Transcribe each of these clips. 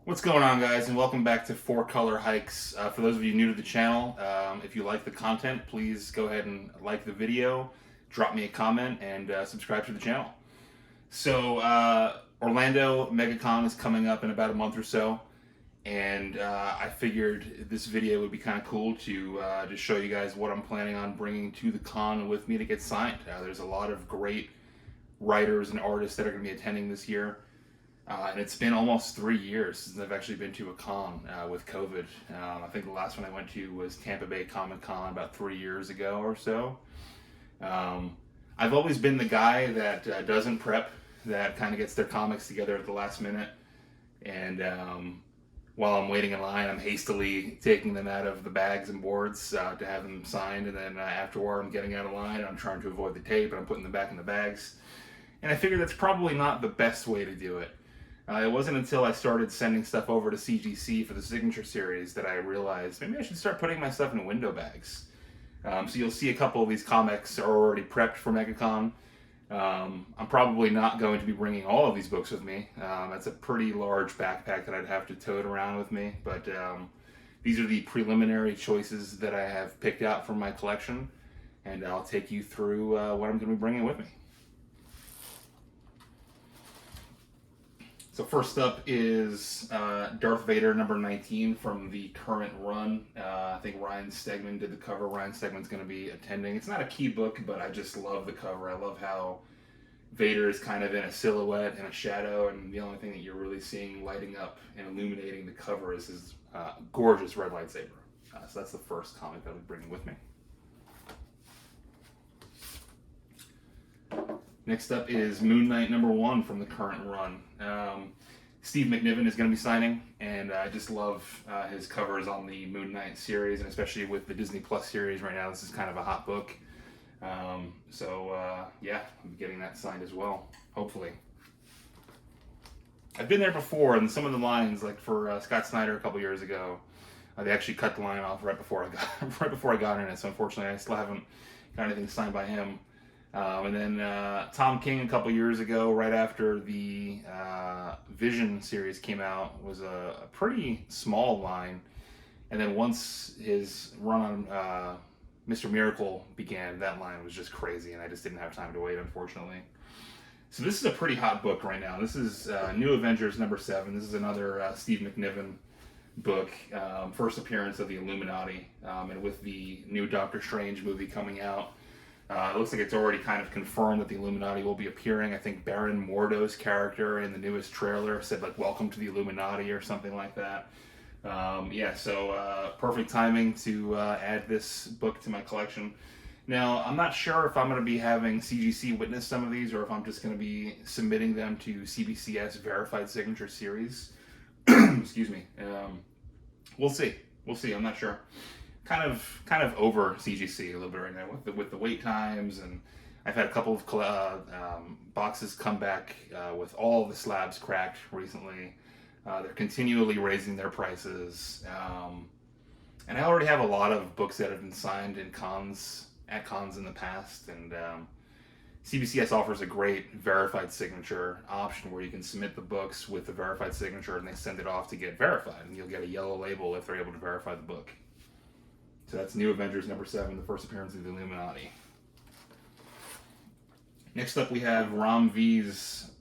What's going on, guys, and welcome back to Four Color Hikes. For those of you new to the channel, if you like the content, please go ahead and like the video, drop me a comment, and subscribe to the channel. So, Orlando Megacon is coming up in about a month or so, and I figured this video would be kind of cool to just show you guys what I'm planning on bringing to the con with me to get signed. There's a lot of great writers and artists that are going to be attending this year. And it's been almost 3 years since I've actually been to a con with COVID. I think the last one I went to was Tampa Bay Comic Con about 3 years ago or so. I've always been the guy that doesn't prep, that kind of gets their comics together at the last minute. And while I'm waiting in line, I'm hastily taking them out of the bags and boards to have them signed. And then afterward, I'm getting out of line. I'm trying to avoid the tape, and I'm putting them back in the bags. And I figure that's probably not the best way to do it. It wasn't until I started sending stuff over to CGC for the Signature Series that I realized maybe I should start putting my stuff in window bags. So you'll see a couple of these comics are already prepped for Megacon. I'm probably not going to be bringing all of these books with me. That's a pretty large backpack that I'd have to tote around with me. But these are the preliminary choices that I have picked out from my collection. And I'll take you through what I'm going to be bringing with me. So first up is Darth Vader number 19 from the current run. I think Ryan Stegman did the cover. Ryan Stegman's going to be attending. It's not a key book, but I just love the cover. I love how Vader is kind of in a silhouette and a shadow, and the only thing that you're really seeing lighting up and illuminating the cover is his gorgeous red lightsaber. So that's the first comic that I'll be bringing with me. Next up is Moon Knight number 1 from the current run. Steve McNiven is going to be signing, and I just love his covers on the Moon Knight series, and especially with the Disney Plus series right now. This is kind of a hot book. Yeah, I'm getting that signed as well, hopefully. I've been there before, and some of the lines, like for Scott Snyder a couple years ago, they actually cut the line off right before I got in it. So unfortunately, I still haven't got anything signed by him. And then Tom King a couple years ago, right after the Vision series came out, was a pretty small line. And then once his run on Mr. Miracle began, that line was just crazy, and I just didn't have time to wait, unfortunately. So this is a pretty hot book right now. This is New Avengers number 7. This is another Steve McNiven book, first appearance of the Illuminati, and with the new Doctor Strange movie coming out. It looks like it's already kind of confirmed that the Illuminati will be appearing. I think Baron Mordo's character in the newest trailer said, like, welcome to the Illuminati or something like that. Perfect timing to add this book to my collection. Now, I'm not sure if I'm going to be having CGC witness some of these or if I'm just going to be submitting them to CBCS Verified Signature Series. Excuse me. We'll see. I'm not sure. Kind of over CGC a little bit right now with the wait times, and I've had a couple of boxes come back with all the slabs cracked recently. They're continually raising their prices, and I already have a lot of books that have been signed at cons in the past, and CBCS offers a great verified signature option where you can submit the books with the verified signature, and they send it off to get verified, and you'll get a yellow label if they're able to verify the book. So that's New Avengers number 7, the first appearance of the Illuminati. Next up, we have Ram V's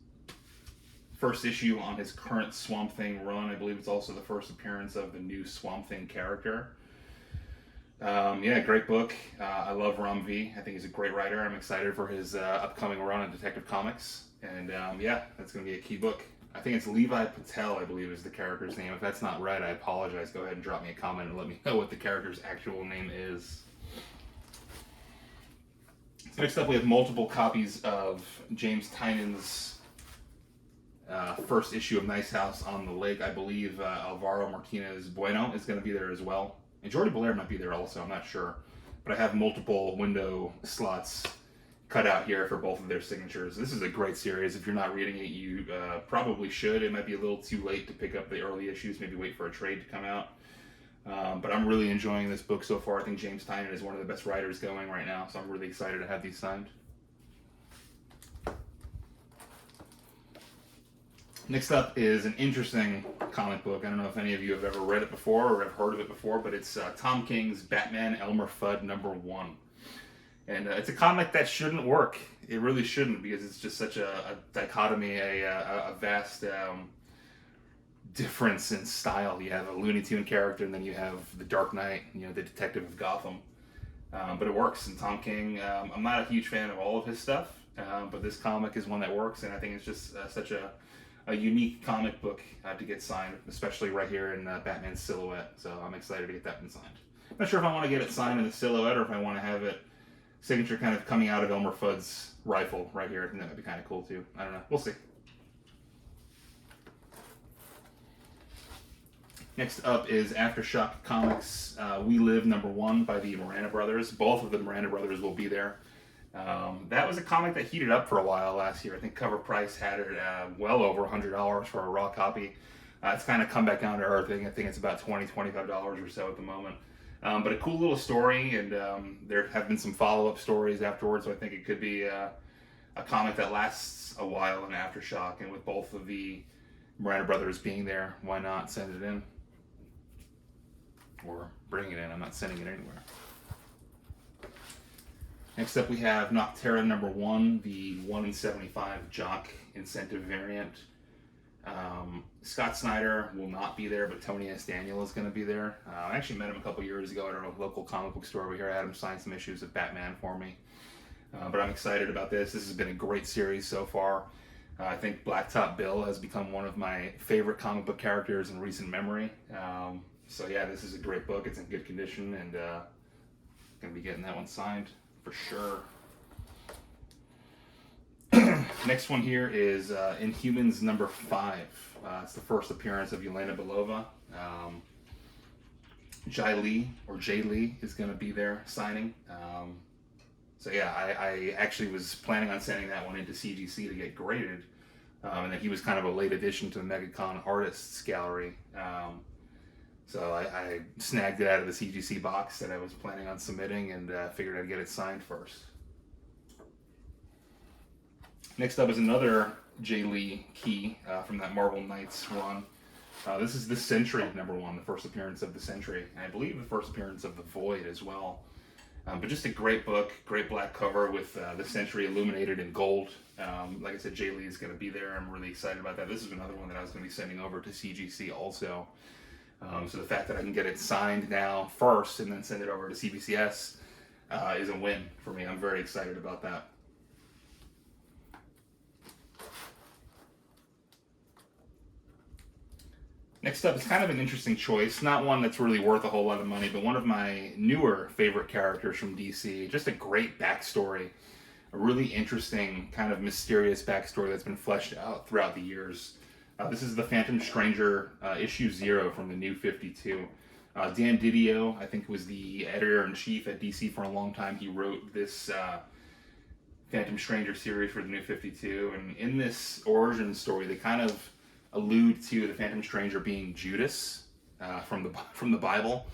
first issue on his current Swamp Thing run. I believe it's also the first appearance of the new Swamp Thing character. Great book. I love Ram V. I think he's a great writer. I'm excited for his upcoming run on Detective Comics. And that's going to be a key book. I think it's Levi Patel, I believe, is the character's name. If that's not right, I apologize. Go ahead and drop me a comment and let me know what the character's actual name is. So next up, we have multiple copies of James Tynan's first issue of Nice House on the Lake. I believe Alvaro Martinez Bueno is going to be there as well. And Jordi Belair might be there also, I'm not sure. But I have multiple window slots cut out here for both of their signatures. This is a great series. If you're not reading it, you probably should. It might be a little too late to pick up the early issues, maybe wait for a trade to come out. But I'm really enjoying this book so far. I think James Tyne is one of the best writers going right now, so I'm really excited to have these signed. Next up is an interesting comic book. I don't know if any of you have ever read it before or have heard of it before, but it's Tom King's Batman Elmer Fudd #1. And it's a comic that shouldn't work. It really shouldn't, because it's just such a dichotomy, a vast difference in style. You have a Looney Tune character, and then you have the Dark Knight, the detective of Gotham. But it works. And Tom King, I'm not a huge fan of all of his stuff, but this comic is one that works, and I think it's just such a unique comic book to get signed, especially right here in Batman's silhouette. So I'm excited to get that one signed. I'm not sure if I want to get it signed in the silhouette or if I want to have it signature kind of coming out of Elmer Fudd's rifle right here. I think that would be kind of cool too. I don't know. We'll see. Next up is Aftershock Comics We Live #1 by the Miranda Brothers. Both of the Miranda Brothers will be there. That was a comic that heated up for a while last year. I think cover price had it well over $100 for a raw copy. It's kind of come back down to earth. I think it's about $20, $25 or so at the moment. But a cool little story, and there have been some follow-up stories afterwards, so I think it could be a comic that lasts a while in Aftershock. And with both of the Miranda Brothers being there, why not send it in? Or bring it in. I'm not sending it anywhere. Next up, we have Nocterra #1, the 1 in 75 Jock incentive variant. Scott Snyder will not be there, but Tony S. Daniel is going to be there. I actually met him a couple years ago at our local comic book store over here. I had him sign some issues of Batman for me. But I'm excited about this. This has been a great series so far. I think Blacktop Bill has become one of my favorite comic book characters in recent memory. So yeah, this is a great book. It's in good condition, and going to be getting that one signed for sure. Next one here is Inhumans #5. It's the first appearance of Yelena Belova. Jai Lee is going to be there signing. So yeah, I actually was planning on sending that one into CGC to get graded. And then he was kind of a late addition to the Megacon Artists Gallery. So I snagged it out of the CGC box that I was planning on submitting, and figured I'd get it signed first. Next up is another Jay Lee key from that Marvel Knights run. This is the Sentry #1, the first appearance of the Sentry, and I believe the first appearance of the Void as well. But just a great book, great black cover with the Sentry illuminated in gold. Like I said, Jay Lee is going to be there. I'm really excited about that. This is another one that I was going to be sending over to CGC also. So the fact that I can get it signed now first and then send it over to CBCS is a win for me. I'm very excited about that. Next up is kind of an interesting choice. Not one that's really worth a whole lot of money, but one of my newer favorite characters from DC. Just a great backstory. A really interesting, kind of mysterious backstory that's been fleshed out throughout the years. This is the Phantom Stranger issue 0 from the New 52. Dan Didio, I think, was the editor-in-chief at DC for a long time. He wrote this Phantom Stranger series for the New 52. And in this origin story, they kind of allude to the Phantom Stranger being Judas from the Bible.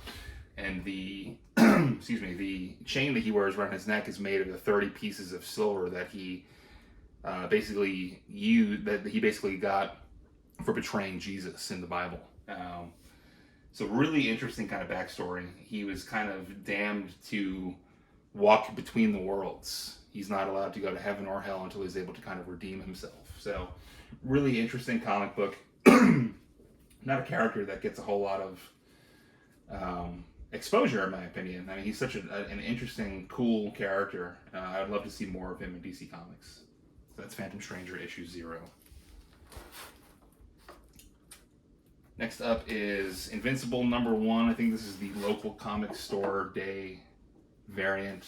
And the the chain that he wears around his neck is made of the 30 pieces of silver that he basically got for betraying Jesus in the Bible. So really interesting kind of backstory. He was kind of damned to walk between the worlds. He's not allowed to go to heaven or hell until he's able to kind of redeem himself. So really interesting comic book. Not a character that gets a whole lot of exposure, in my opinion. I mean, he's such an interesting, cool character. I'd love to see more of him in DC Comics. So that's Phantom Stranger issue 0. Next up is Invincible #1. I think this is the local comic store day variant.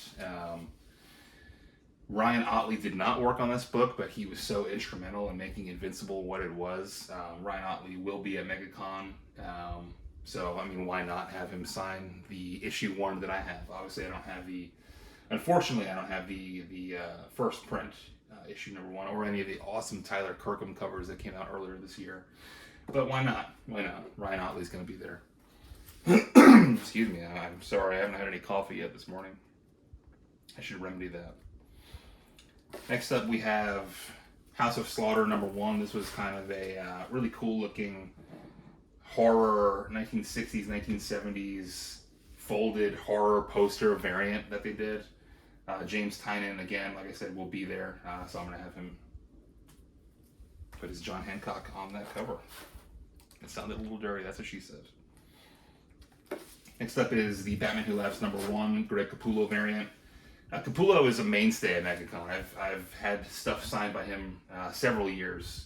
Ryan Ottley did not work on this book, but he was so instrumental in making Invincible what it was. Ryan Ottley will be at Megacon. So, I mean, why not have him sign the issue 1 that I have? Obviously, unfortunately, I don't have the first print, issue #1, or any of the awesome Tyler Kirkham covers that came out earlier this year. But why not? Why not? Ryan Ottley's going to be there. Excuse me, I'm sorry, I haven't had any coffee yet this morning. I should remedy that. Next up, we have House of Slaughter number 1. This was kind of a really cool looking horror 1960s, 1970s folded horror poster variant that they did. James Tyne, again, like I said, will be there, so I'm going to have him put his John Hancock on that cover. It sounded a little dirty, that's what she said. Next up is the Batman Who Laughs number 1, Greg Capullo variant. Capullo is a mainstay at Megacon. I've had stuff signed by him several years.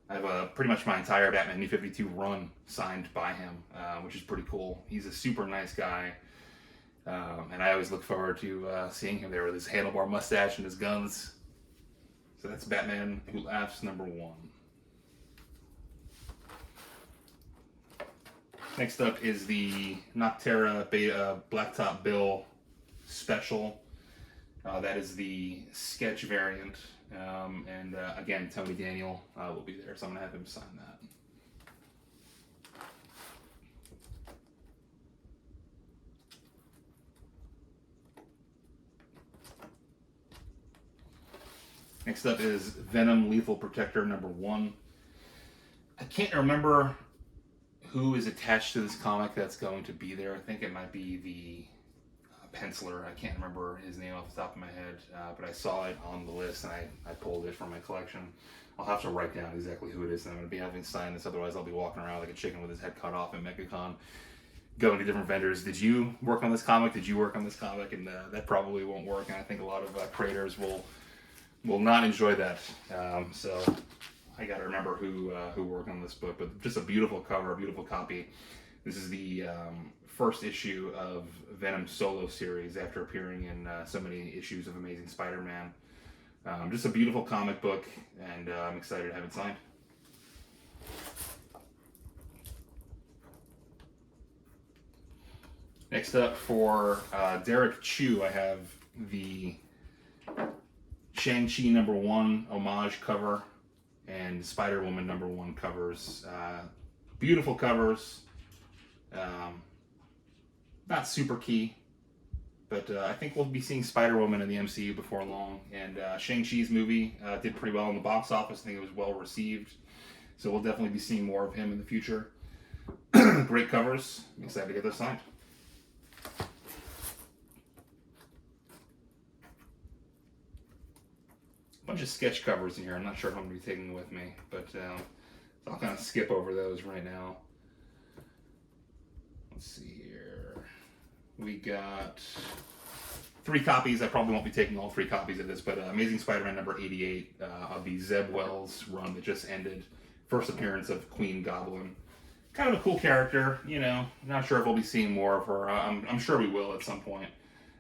I have pretty much my entire Batman New 52 run signed by him, which is pretty cool. He's a super nice guy, and I always look forward to seeing him there with his handlebar mustache and his guns. So that's Batman Who Laughs number 1. Next up is the Noctera Beta Blacktop Bill special. That is the sketch variant, and again, Tony Daniel will be there, so I'm going to have him sign that. Next up is Venom Lethal Protector number 1. I can't remember who is attached to this comic that's going to be there. I think it might be the penciler. I can't remember his name off the top of my head, but I saw it on the list and I pulled it from my collection. I'll have to write down exactly who it is, and I'm going to be having signed this, otherwise I'll be walking around like a chicken with his head cut off at Megacon, going to different vendors. Did you work on this comic? Did you work on this comic? And that probably won't work, and I think a lot of creators will not enjoy that. So I got to remember who worked on this book, but just a beautiful cover, a beautiful copy. This is the first issue of Venom solo series after appearing in so many issues of Amazing Spider-Man. Just a beautiful comic book, and I'm excited to have it signed. Next up for Derek Chu, I have the Shang-Chi number 1 homage cover and Spider-Woman number 1 covers. Beautiful covers. Not super key, but I think we'll be seeing Spider-Woman in the MCU before long. And Shang-Chi's movie did pretty well in the box office. I think it was well received, so we'll definitely be seeing more of him in the future. Great covers. I'm excited to get those signed. Bunch of sketch covers in here. I'm not sure if I'm going to be taking them with me, but I'll kind of skip over those right now. Let's see here. We got 3 copies. I probably won't be taking all 3 copies of this, but Amazing Spider-Man number 88 of the Zeb Wells run that just ended. First appearance of Queen Goblin. Kind of a cool character, you know. Not sure if we'll be seeing more of her. I'm sure we will at some point.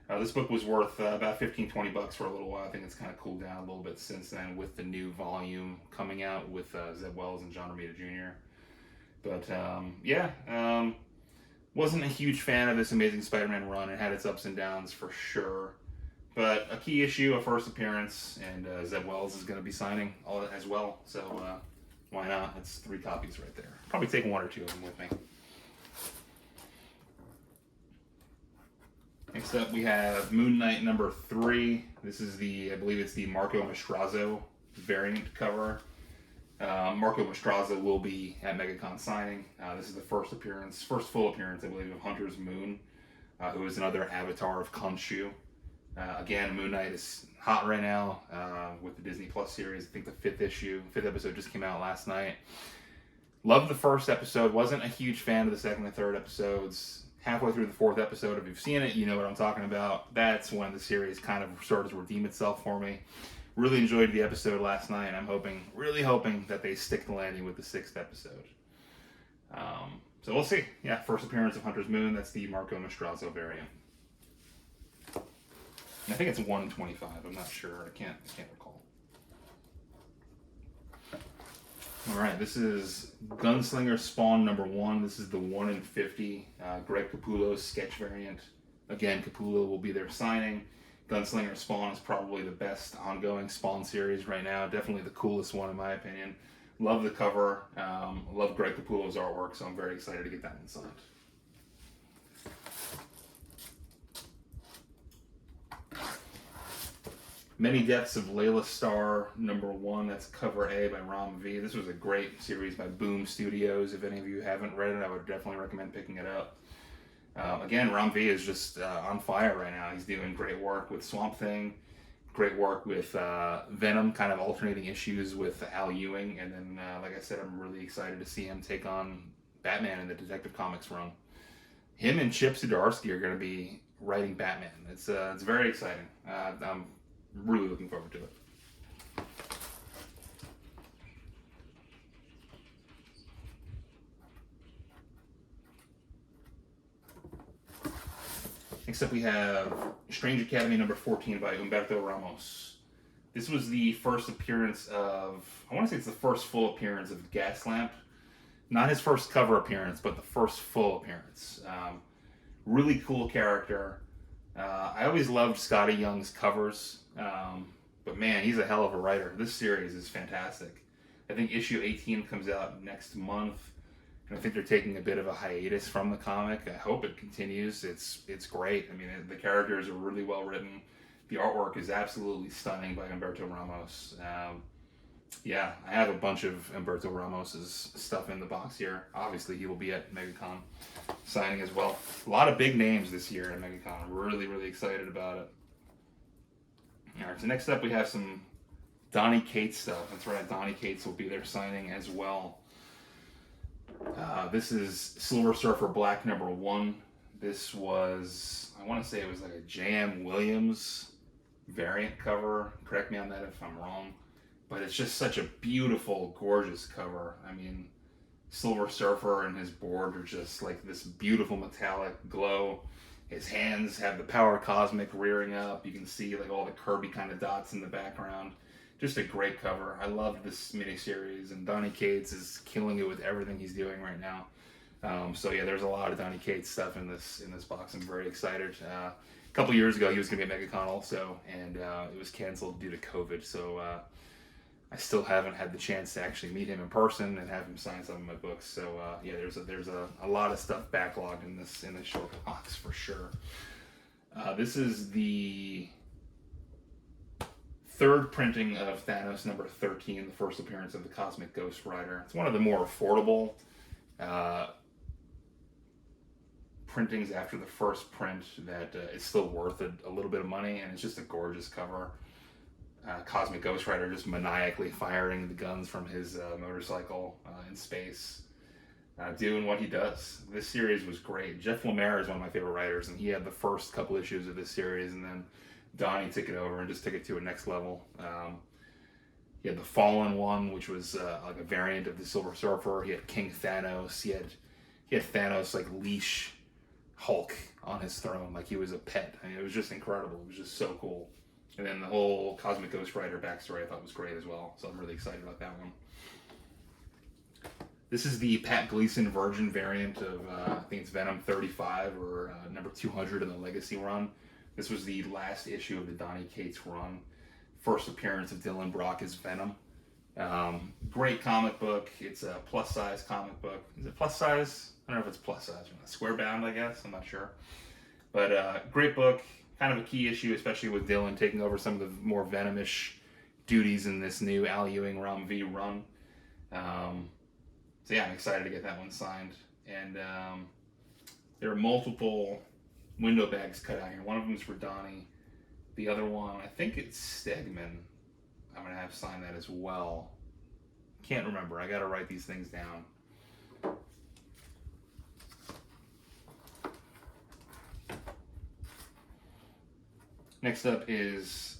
This book was worth about $15-20 for a little while. I think it's kind of cooled down a little bit since then with the new volume coming out with Zeb Wells and John Romita Jr. But yeah, wasn't a huge fan of this Amazing Spider-Man run. It had its ups and downs for sure. But a key issue, a first appearance, and Zeb Wells is going to be signing all as well. So why not? That's 3 copies right there. Probably take 1 or 2 of them with me. Next up, we have Moon Knight number 3. This is I believe it's the Marco Mastrazzo variant cover. Marco Mastrazzo will be at Megacon signing. This is the first full appearance, I believe, of Hunter's Moon, who is another avatar of Khonshu. Again, Moon Knight is hot right now with the Disney Plus series. I think the 5th episode just came out last night. Loved the first episode. Wasn't a huge fan of the 2nd and 3rd episodes. Halfway through the 4th episode, if you've seen it, you know what I'm talking about. That's when the series kind of started to redeem itself for me. Really enjoyed the episode last night, and I'm really hoping that they stick the landing with the 6th episode. So we'll see. Yeah, first appearance of Hunter's Moon. That's the Marco Mastrazzo variant. I think it's 125. I'm not sure. I can't recall. All right, this is Gunslinger Spawn number 1. This is the 1 in 50 Greg Capullo's sketch variant. Again, Capullo will be there signing. Gunslinger Spawn is probably the best ongoing Spawn series right now. Definitely the coolest one in my opinion. Love the cover. Love Greg Capullo's artwork, so I'm very excited to get that one signed. Many Deaths of Layla Starr, #1. That's cover A by Ram V. This was a great series by Boom Studios. If any of you haven't read it, I would definitely recommend picking it up. Again, Ram V is just on fire right now. He's doing great work with Swamp Thing, great work with Venom, kind of alternating issues with Al Ewing, and then, like I said, I'm really excited to see him take on Batman in the Detective Comics run. Him and Chip Zdarsky are going to be writing Batman. It's very exciting. I'm really looking forward to it. Next up we have Strange Academy #14 by Umberto Ramos. This was the first appearance of, I want to say it's the first full appearance of Gaslamp. Not his first cover appearance, but the first full appearance. Really cool character. I always loved Scotty Young's covers, but man, he's a hell of a writer. This series is fantastic. I think issue 18 comes out next month, and I think they're taking a bit of a hiatus from the comic. I hope it continues. It's great. I mean, the characters are really well written. The artwork is absolutely stunning by Umberto Ramos. Yeah, I have a bunch of Umberto Ramos's stuff in the box here. Obviously, he will be at Megacon signing as well. A lot of big names this year at Megacon. I'm really, really excited about it. All right, so next up we have some Donny Cates stuff. That's right, Donny Cates will be there signing as well. This is Silver Surfer Black #1. This was, I want to say it was like a J.M. Williams variant cover. Correct me on that if I'm wrong. But it's just such a beautiful, gorgeous cover. I mean, Silver Surfer and his board are just like this beautiful metallic glow. His hands have the power cosmic rearing up. You can see like all the Kirby kind of dots in the background. Just a great cover. I love this miniseries, and Donny Cates is killing it with everything he's doing right now. So yeah, there's a lot of Donny Cates stuff in this box. I'm very excited. A couple years ago, he was going to be at Megacon also, and it was canceled due to COVID. So I still haven't had the chance to actually meet him in person and have him sign some of my books. So yeah, there's a lot of stuff backlogged in this short box for sure. This is the third printing of Thanos #13, the first appearance of the Cosmic Ghostwriter. It's one of the more affordable printings after the first print that is still worth a little bit of money, and it's just a gorgeous cover. Cosmic Ghostwriter just maniacally firing the guns from his motorcycle in space, doing what he does. This series was great. Jeff Lemire is one of my favorite writers, and he had the first couple issues of this series, and then Donny took it over and just took it to a next level. He had the Fallen one, which was like a variant of the Silver Surfer. He had King Thanos. He had Thanos like leash Hulk on his throne like he was a pet. I mean, it was just incredible. It was just so cool. And then the whole Cosmic Ghostwriter backstory I thought was great as well. So I'm really excited about that one. This is the Pat Gleason Virgin variant of, I think it's Venom 35 or #200 in the Legacy run. This was the last issue of the Donny Cates run. First appearance of Dylan Brock as Venom. Great comic book. It's a plus size comic book. Is it plus size? I don't know if it's plus size or not. Square bound, I guess. I'm not sure. But great book. Kind of a key issue, especially with Dylan taking over some of the more Venomish duties in this new Al Ewing Ram V run. So yeah, I'm excited to get that one signed. And there are multiple window bags cut out here. One of them is for Donny. The other one, I think it's Stegman. I'm going to have signed that as well. Can't remember. I got to write these things down. Next up is,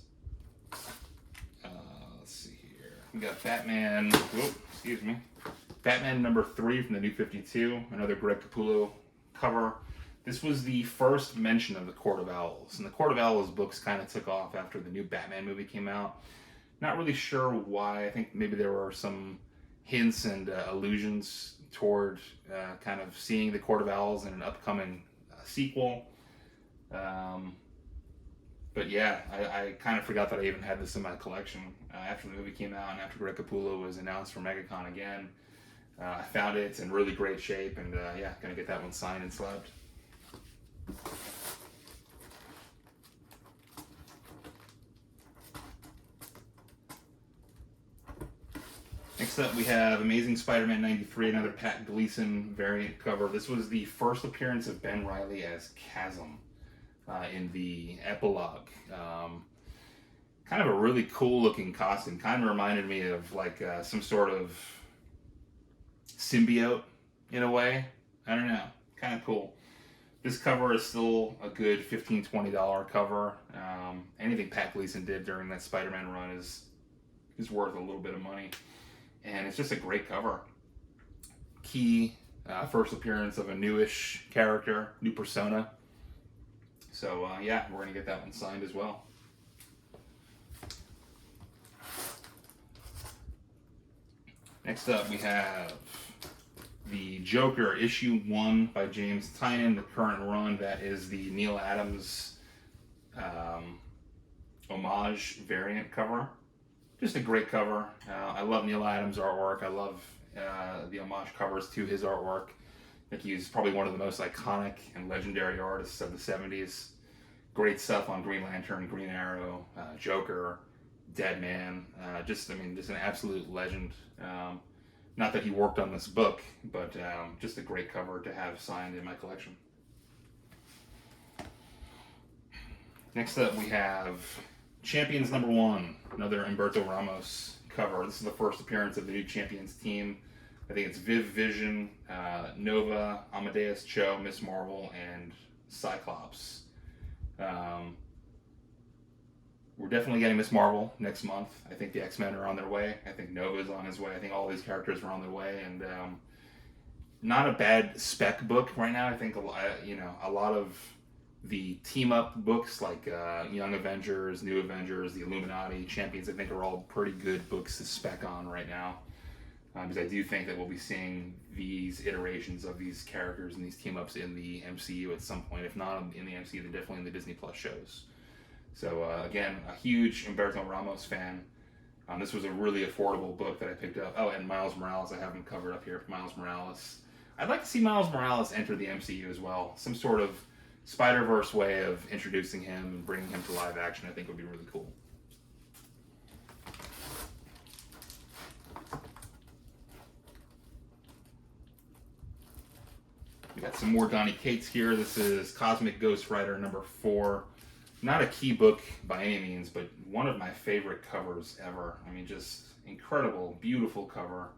let's see here. We got Batman, Batman #3 from the New 52, another Greg Capullo cover. This was the first mention of the Court of Owls, and the Court of Owls books kind of took off after the new Batman movie came out. Not really sure why. I think maybe there were some hints and allusions toward kind of seeing the Court of Owls in an upcoming sequel. But yeah, I kind of forgot that I even had this in my collection. After the movie came out and after Greg Capullo was announced for Megacon again, I found it. It's in really great shape, and yeah, gonna get that one signed and slabbed. Next up, we have Amazing Spider-Man 93, another Pat Gleason variant cover. This was the first appearance of Ben Reilly as Chasm in the epilogue. Kind of a really cool looking costume. Kind of reminded me of like some sort of symbiote in a way. I don't know. Kind of cool. This cover is still a good $15, $20 cover. Anything Pat Gleason did during that Spider-Man run is worth a little bit of money. And it's just a great cover. Key first appearance of a newish character, new persona. So yeah, we're going to get that one signed as well. Next up, we have the Joker issue 1 by James Tyne, the current run. That is the Neil Adams homage variant cover. Just a great cover. I love Neil Adams' artwork. I love the homage covers to his artwork. I think he's probably one of the most iconic and legendary artists of the 70s. Great stuff on Green Lantern, Green Arrow, Joker, Dead Man. Just an absolute legend. Not that he worked on this book, but just a great cover to have signed in my collection. Next up, we have Champions Number 1, another Umberto Ramos cover. This is the first appearance of the new Champions team. I think it's Viv Vision, Nova, Amadeus Cho, Miss Marvel, and Cyclops. We're definitely getting Miss Marvel next month. I think the X-Men are on their way. I think Nova's on his way. I think all these characters are on their way, and not a bad spec book right now. I think a lot of the team-up books like Young Avengers, New Avengers, the Illuminati, Champions, I think are all pretty good books to spec on right now. Because I do think that we'll be seeing these iterations of these characters and these team-ups in the MCU at some point. If not in the MCU, they're definitely in the Disney Plus shows. So again, a huge Umberto Ramos fan. This was a really affordable book that I picked up. Oh, and Miles Morales, I haven't covered up here. Miles Morales. I'd like to see Miles Morales enter the MCU as well. Some sort of Spider-Verse way of introducing him and bringing him to live action, I think would be really cool. We got some more Donny Cates here. This is Cosmic Ghostwriter number 4. Not a key book by any means, but one of my favorite covers ever. I mean, just incredible, beautiful cover.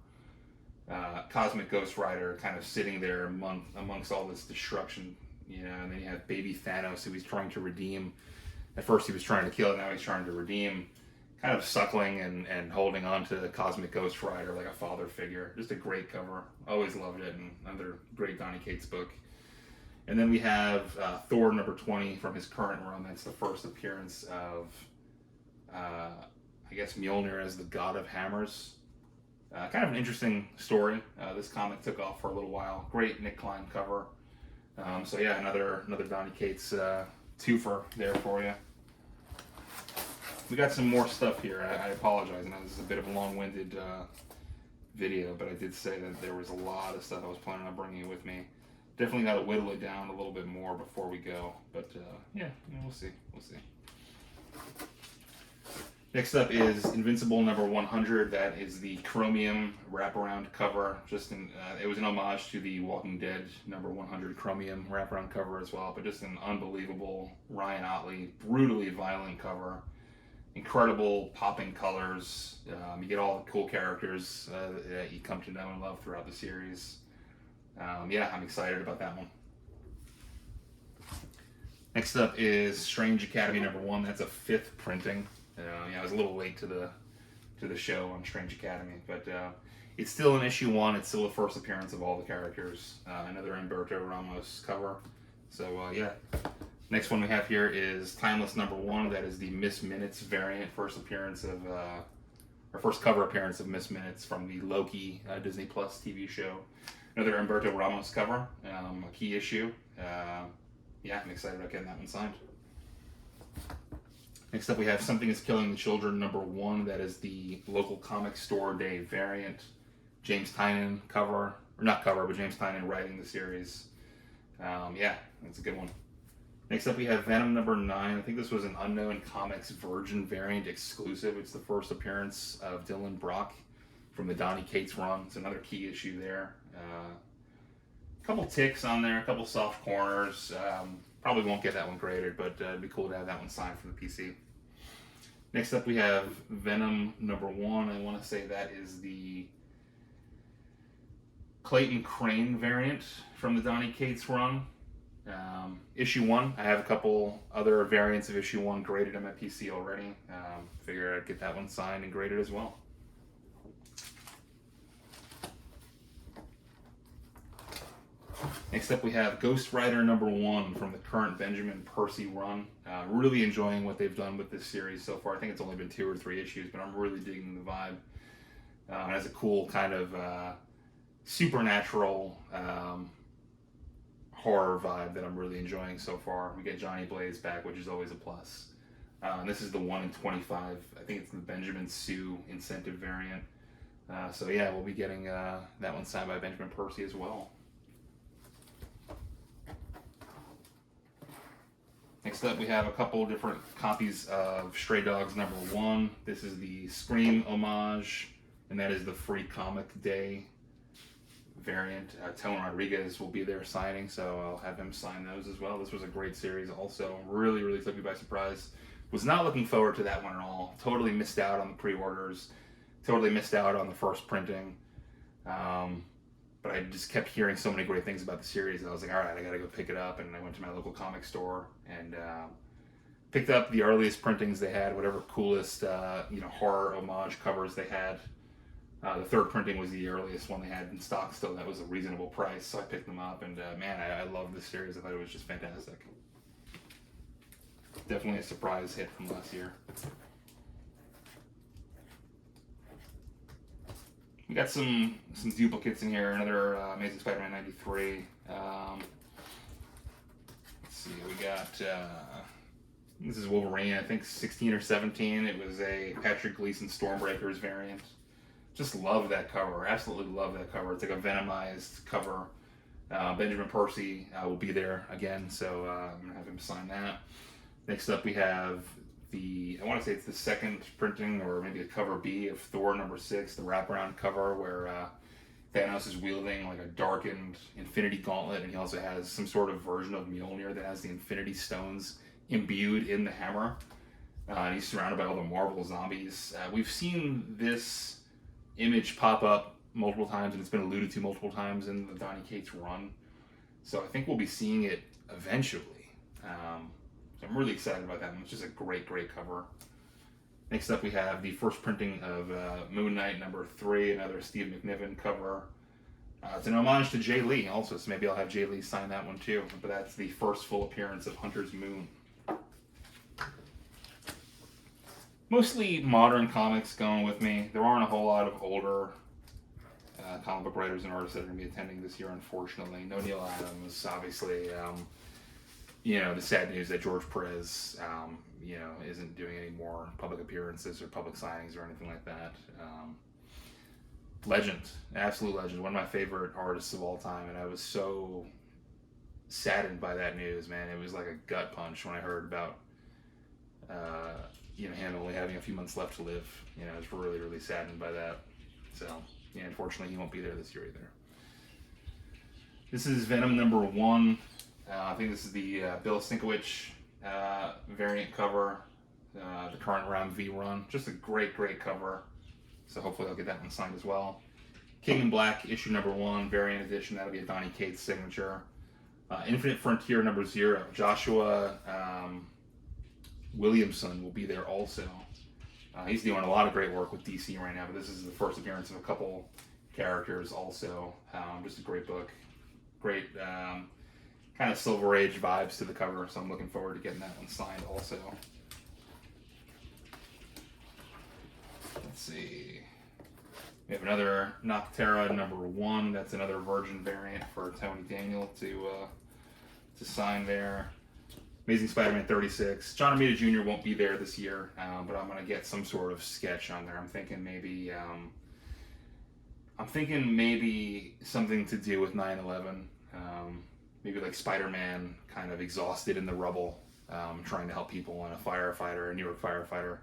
Cosmic Ghostwriter kind of sitting there amongst all this destruction, and then you have baby Thanos who he's trying to redeem. At first he was trying to kill, now he's trying to redeem. Kind of suckling and holding on to the Cosmic Ghostwriter like a father figure. Just a great cover. Always loved it, and another great Donny Cates book. And then we have Thor number 20 from his current run. That's the first appearance of, I guess, Mjolnir as the God of Hammers. Kind of an interesting story. This comic took off for a little while. Great Nick Klein cover. So yeah, another Donny Cates twofer there for you. We got some more stuff here. I apologize. I know this is a bit of a long-winded video, but I did say that there was a lot of stuff I was planning on bringing with me. Definitely got to whittle it down a little bit more before we go, but yeah, we'll see. Next up is Invincible number 100. That is the Chromium wraparound cover. It was an homage to the Walking Dead number 100 Chromium wraparound cover as well, but just an unbelievable Ryan Ottley, brutally violent cover. Incredible popping colors. You get all the cool characters that you come to know and love throughout the series. Yeah, I'm excited about that one. Next up is Strange Academy number 1. That's a 5th printing. I was a little late to the show on Strange Academy, but it's still an issue 1. It's still the first appearance of all the characters. Another Umberto Ramos cover. So yeah. Next one we have here is Timeless number 1. That is the Miss Minutes variant. First cover appearance of Miss Minutes from the Loki Disney Plus TV show. Another Umberto Ramos cover, a key issue. Yeah, I'm excited about getting that one signed. Next up we have Something is Killing the Children number 1. That is the local comic store day variant. James Tyne cover, or not cover, but James Tyne writing the series. Yeah, that's a good one. Next up we have Venom number 9. I think this was an Unknown Comics Virgin variant exclusive. It's the first appearance of Dylan Brock from the Donny Cates run. It's another key issue there. A couple ticks on there, a couple soft corners. Probably won't get that one graded, but it'd be cool to have that one signed for the PC. Next up we have Venom number 1. I want to say that is the Clayton Crane variant from the Donny Cates run. Issue 1, I have a couple other variants of issue 1 graded on my PC already. Figure I'd get that one signed and graded as well. Next up we have Ghostwriter number 1 from the current Benjamin Percy run. Really enjoying what they've done with this series so far. I think it's only been 2 or 3 issues, but I'm really digging the vibe. It has a cool kind of supernatural horror vibe that I'm really enjoying so far. We get Johnny Blaze back, which is always a plus. This is the 1 in 25. I think it's the Benjamin Sue incentive variant. So yeah, we'll be getting that one signed by Benjamin Percy as well. Next up, we have a couple different copies of Stray Dogs number 1. This is the Scream homage, and that is the Free Comic Day variant. Tone Rodriguez will be there signing, so I'll have him sign those as well. This was a great series also. Really, really took me by surprise. Was not looking forward to that one at all. Totally missed out on the pre-orders. Totally missed out on the first printing. But I just kept hearing so many great things about the series. I was like, all right, I gotta go pick it up. And I went to my local comic store and picked up the earliest printings they had, whatever coolest horror homage covers they had. The third printing was the earliest one they had in stock still. That was a reasonable price, so I picked them up. And man, I love this series. I thought it was just fantastic. Definitely a surprise hit from last year. We got some duplicates in here. Another Amazing Spider-Man 93. Let's see, we got this is Wolverine. I think 16 or 17. It was a Patrick Gleason Stormbreakers variant. Just love that cover. Absolutely love that cover. It's like a Venomized cover. Benjamin Percy will be there again, so I'm gonna have him sign that. Next up, we have I want to say it's the second printing, or maybe a cover B of Thor number 6, the wraparound cover where Thanos is wielding like a darkened Infinity Gauntlet, and he also has some sort of version of Mjolnir that has the Infinity Stones imbued in the hammer. And he's surrounded by all the Marvel zombies. We've seen this image pop up multiple times, and it's been alluded to multiple times in the Donny Cates run. So I think we'll be seeing it eventually. So I'm really excited about that one. It's just a great, great cover. Next up, we have the first printing of Moon Knight number 3, another Steve McNiven cover. It's an homage to Jay Lee also, so maybe I'll have Jay Lee sign that one too. But that's the first full appearance of Hunter's Moon. Mostly modern comics going with me. There aren't a whole lot of older comic book writers and artists that are going to be attending this year, unfortunately. No Neil Adams, obviously. The sad news that George Perez, isn't doing any more public appearances or public signings or anything like that. Legend, absolute legend, one of my favorite artists of all time, and I was so saddened by that news, man. It was like a gut punch when I heard about, him only having a few months left to live. I was really, really saddened by that. So, unfortunately, he won't be there this year either. This is Venom number 1. I think this is the Bill Sienkiewicz variant cover, the current round V run. Just a great, great cover. So hopefully I'll get that one signed as well. King in Black, issue number 1, variant edition. That'll be a Donny Cates signature. Infinite Frontier number 0. Joshua Williamson will be there also. He's doing a lot of great work with DC right now, but this is the first appearance of a couple characters also. Just a great book. Great kind of Silver Age vibes to the cover, so I'm looking forward to getting that one signed also. Let's see. We have another Noctera number 1. That's another Virgin variant for Tony Daniel to sign there. Amazing Spider-Man 36. John Romita Jr. won't be there this year, but I'm going to get some sort of sketch on there. I'm thinking maybe something to do with 9/11. Maybe like Spider-Man kind of exhausted in the rubble, trying to help people, and a New York firefighter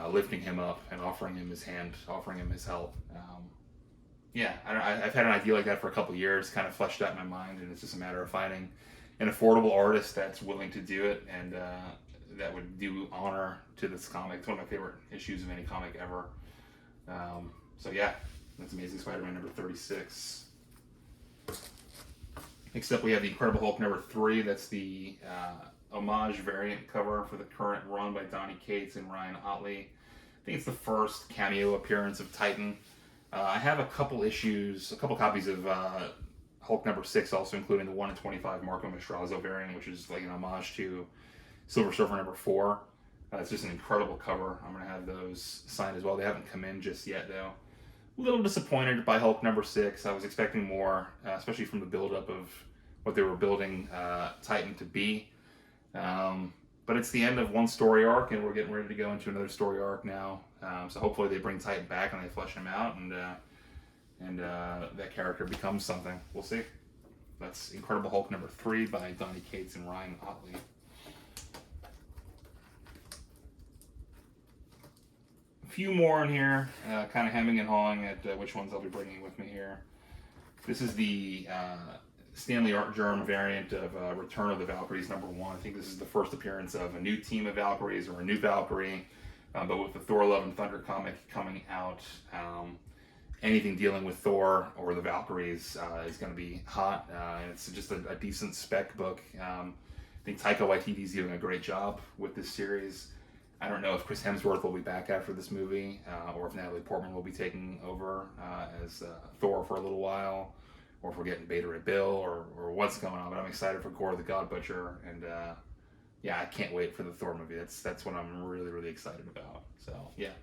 lifting him up and offering him his hand, offering him his help. Yeah, I've had an idea like that for a couple years, kind of fleshed out in my mind, and it's just a matter of finding an affordable artist that's willing to do it, and that would do honor to this comic. It's one of my favorite issues of any comic ever. So yeah, that's Amazing Spider-Man number 36. Next up, we have the Incredible Hulk number 3. That's the homage variant cover for the current run by Donny Cates and Ryan Ottley. I think it's the first cameo appearance of Titan. I have a couple copies of Hulk number 6, also including the 1 in 25 Marco Maestrazzo variant, which is like an homage to Silver Surfer number 4. It's just an incredible cover. I'm going to have those signed as well. They haven't come in just yet, though. A little disappointed by Hulk number 6. I was expecting more, especially from the build-up of what they were building Titan to be. But it's the end of one story arc, and we're getting ready to go into another story arc now. So hopefully they bring Titan back and they flesh him out, and that character becomes something. We'll see. That's Incredible Hulk number 3 by Donny Cates and Ryan Ottley. A few more in here, kind of hemming and hawing at which ones I'll be bringing with me here. This is the Stanley Art Germ variant of Return of the Valkyries number 1. I think this is the first appearance of a new team of Valkyries or a new Valkyrie, but with the Thor Love and Thunder comic coming out, anything dealing with Thor or the Valkyries is going to be hot. And it's just a decent spec book. I think Taika Waititi's doing a great job with this series. I don't know if Chris Hemsworth will be back after this movie, or if Natalie Portman will be taking over as Thor for a little while, or if we're getting Beta Ray Bill, or what's going on. But I'm excited for Gore the God Butcher, and yeah, I can't wait for the Thor movie. That's what I'm really, really excited about. So yeah,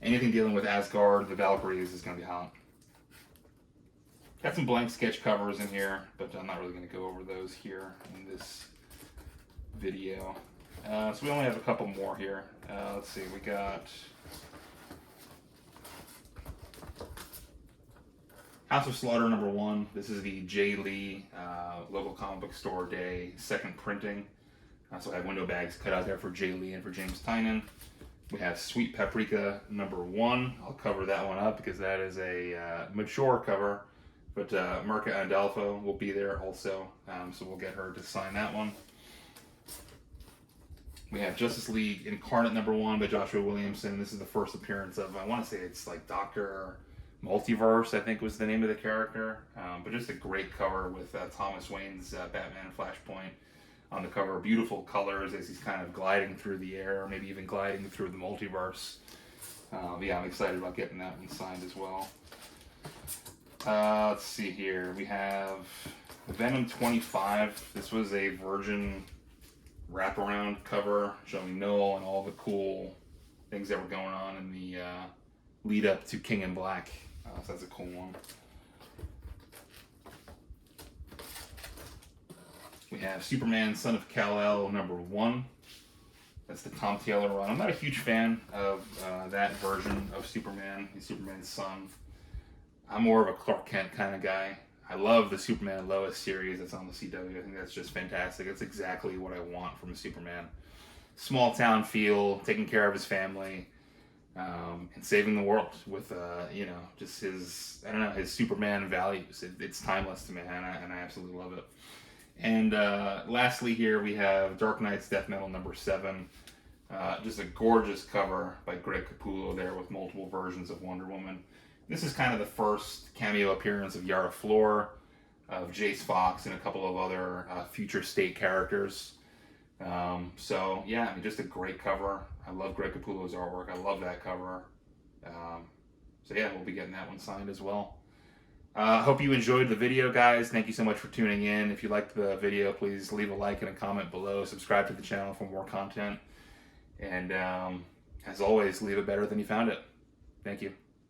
anything dealing with Asgard, the Valkyries is going to be hot. Got some blank sketch covers in here, but I'm not really going to go over those here in this video. So we only have a couple more here. Let's see, we got House of Slaughter number 1. This is the Jay Lee local comic book store day second printing. So I have window bags cut out there for Jay Lee and for James Tynan. We have Sweet Paprika number 1. I'll cover that one up because that is a mature cover, but Mirka Andolfo will be there also, so we'll get her to sign that one. We have Justice League Incarnate number 1 by Joshua Williamson. This is the first appearance of, I want to say it's like Dr. Multiverse, I think was the name of the character. But just a great cover with Thomas Wayne's Batman Flashpoint on the cover. Beautiful colors as he's kind of gliding through the air, or maybe even gliding through the multiverse. Yeah, I'm excited about getting that one signed as well. Let's see here. We have Venom 25. This was a Virgin wraparound cover showing Noel and all the cool things that were going on in the lead up to King in Black. So that's a cool one. We have Superman, Son of Kal-El number 1. That's the Tom Taylor run. I'm not a huge fan of that version of Superman. He's Superman's son. I'm more of a Clark Kent kind of guy. I love the Superman Lois series that's on the CW. I think that's just fantastic. That's exactly what I want from a Superman. Small town feel, taking care of his family, and saving the world with, just his, his Superman values. It's timeless to me, and I absolutely love it. And lastly here we have Dark Knight's Death Metal number 7. Just a gorgeous cover by Greg Capullo there with multiple versions of Wonder Woman. This is kind of the first cameo appearance of Yara Flor, of Jace Fox, and a couple of other future state characters. So yeah, I mean, just a great cover. I love Greg Capullo's artwork. I love that cover. So yeah, we'll be getting that one signed as well. Hope you enjoyed the video, guys. Thank you so much for tuning in. If you liked the video, please leave a like and a comment below. Subscribe to the channel for more content. And as always, leave it better than you found it. Thank you.